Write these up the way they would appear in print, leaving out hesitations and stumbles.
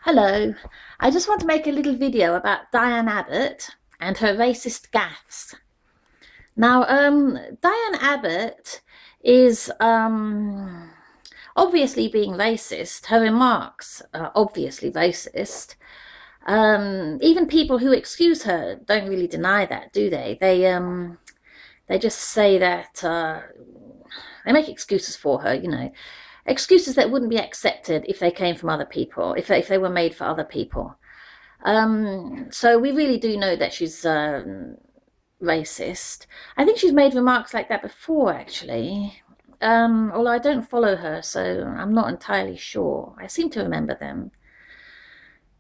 Hello, I just want to make a little video about Diane Abbot and her racist gaffes. Now, Diane Abbot is obviously being racist. Her remarks are obviously racist. Even people who excuse her don't really deny that, do they? They just say that they make excuses for her, excuses that wouldn't be accepted if they came from other people, if they were made for other people. So we really do know that she's racist. I think she's made remarks like that before, actually. Although I don't follow her, so I'm not entirely sure. I seem to remember them.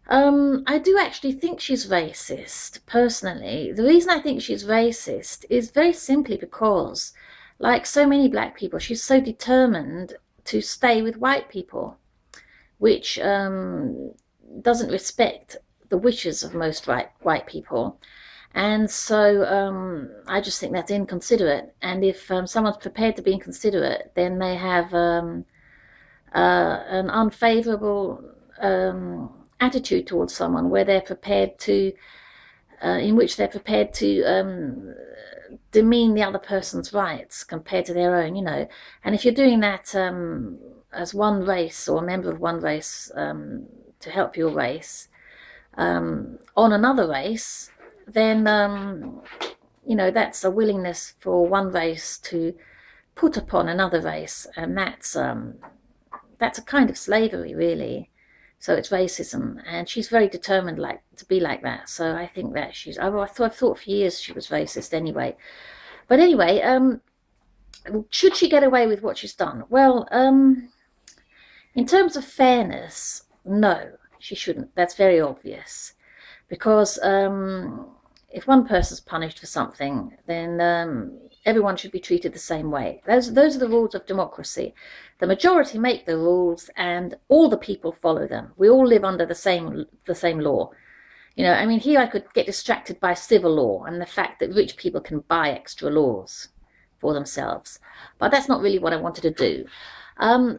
I do actually think she's racist, personally. The reason I think she's racist is very simply because, like so many black people, she's so determined to stay with white people, which doesn't respect the wishes of most white people. And so I just think that's inconsiderate. And if someone's prepared to be inconsiderate, then they have an unfavorable attitude towards someone where they're prepared to, in which they're prepared to demean the other person's rights compared to their own, And if you're doing that as one race or a member of one race to help your race on another race, then, that's a willingness for one race to put upon another race. And that's a kind of slavery, really. So it's racism, and she's very determined to be like that. So I think that I've thought for years she was racist anyway. But anyway, should she get away with what she's done? Well, in terms of fairness, no, she shouldn't. That's very obvious. Because if one person's punished for something, then everyone should be treated the same way. Those are the rules of democracy. The majority make the rules, and all the people follow them. We all live under the same law. Here I could get distracted by civil law and the fact that rich people can buy extra laws for themselves. But that's not really what I wanted to do.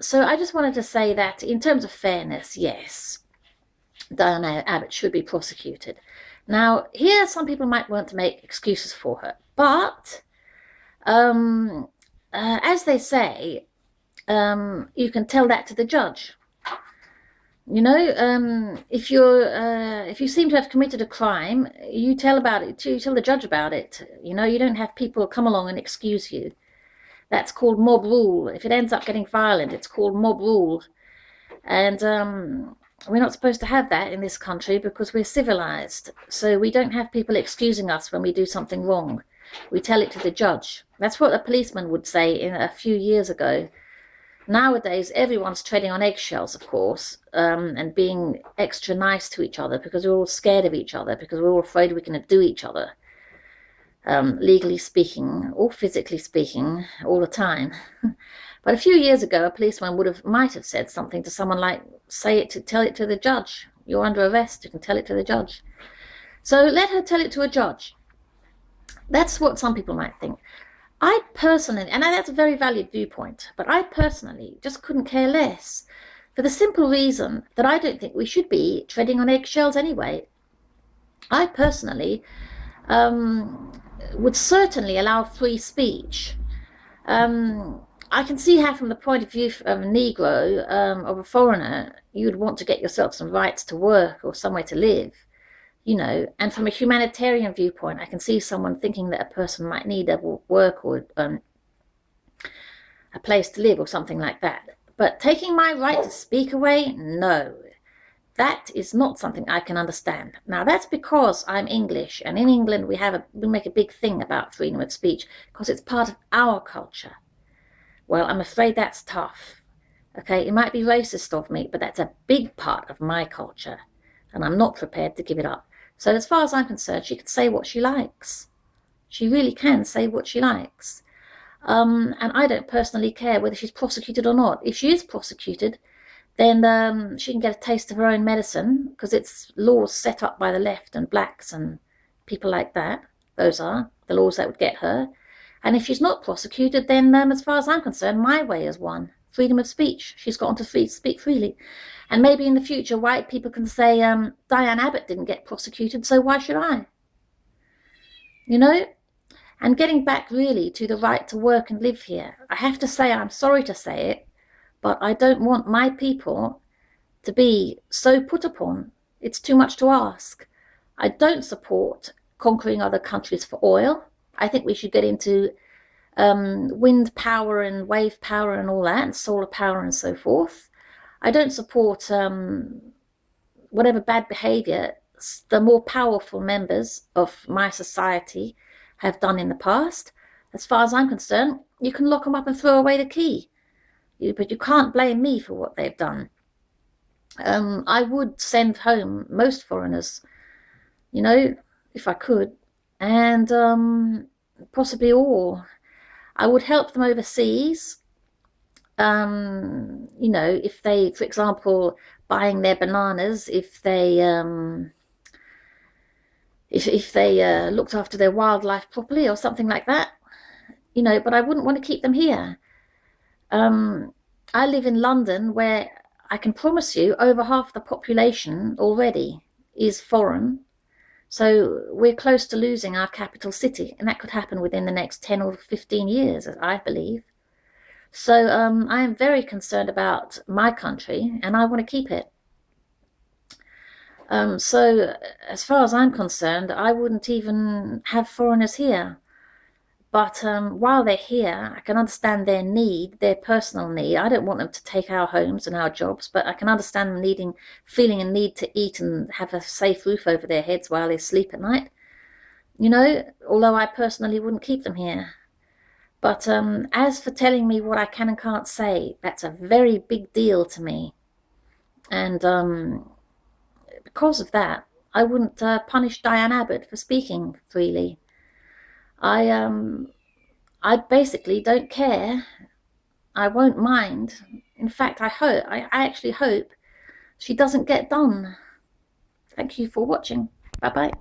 So I just wanted to say that in terms of fairness, yes, Diane Abbot should be prosecuted. Now, here some people might want to make excuses for her, but as they say, you can tell that to the judge. If you seem to have committed a crime, you tell about it. You tell the judge about it. You don't have people come along and excuse you. That's called mob rule. If it ends up getting violent, it's called mob rule, and we're not supposed to have that in this country because we're civilized. So we don't have people excusing us when we do something wrong. We tell it to the judge. That's what a policeman would say a few years ago. Nowadays, everyone's treading on eggshells, of course, and being extra nice to each other because we're all scared of each other, because we're all afraid we're going to do each other, legally speaking or physically speaking, all the time. But a few years ago, a policeman might have said something to someone like, tell it to the judge. You're under arrest, you can tell it to the judge. So let her tell it to a judge. That's what some people might think. I personally, and that's a very valid viewpoint, but I personally just couldn't care less, for the simple reason that I don't think we should be treading on eggshells anyway. I personally would certainly allow free speech. I can see how, from the point of view of a Negro, of a foreigner, you'd want to get yourself some rights to work or somewhere to live, and from a humanitarian viewpoint, I can see someone thinking that a person might need a work or a place to live or something like that. But taking my right to speak away, no, that is not something I can understand. Now, that's because I'm English, and in England we make a big thing about freedom of speech because it's part of our culture. Well, I'm afraid that's tough. Okay, it might be racist of me, but that's a big part of my culture, and I'm not prepared to give it up. So as far as I'm concerned, she can say what she likes. She really can say what she likes. And I don't personally care whether she's prosecuted or not. If she is prosecuted, then she can get a taste of her own medicine, because it's laws set up by the left and blacks and people like that. Those are the laws that would get her. And if she's not prosecuted, then as far as I'm concerned, my way is one. freedom of speech. She's gotten to speak freely. And maybe in the future, white people can say, Diane Abbot didn't get prosecuted, so why should I? You know? And getting back really to the right to work and live here, I have to say, I'm sorry to say it, but I don't want my people to be so put upon. It's too much to ask. I don't support conquering other countries for oil. I think we should get into wind power and wave power and all that, and solar power and so forth. I don't support whatever bad behavior the more powerful members of my society have done in the past. As far as I'm concerned, you can lock them up and throw away the key. But you can't blame me for what they've done. I would send home most foreigners, if I could, and possibly all. I would help them overseas. If they, for example, buying their bananas, if they looked after their wildlife properly or something like that, but I wouldn't want to keep them here. I live in London, where I can promise you over half the population already is foreign. So we're close to losing our capital city, and that could happen within the next 10 or 15 years, I believe. So I am very concerned about my country, and I want to keep it. So as far as I'm concerned, I wouldn't even have foreigners here. But while they're here, I can understand their need, their personal need. I don't want them to take our homes and our jobs, but I can understand them feeling a need to eat and have a safe roof over their heads while they sleep at night. Although I personally wouldn't keep them here. But as for telling me what I can and can't say, that's a very big deal to me. And because of that, I wouldn't punish Diane Abbot for speaking freely. I basically don't care. I won't mind. In fact, I actually hope she doesn't get done. Thank you for watching. Bye-bye.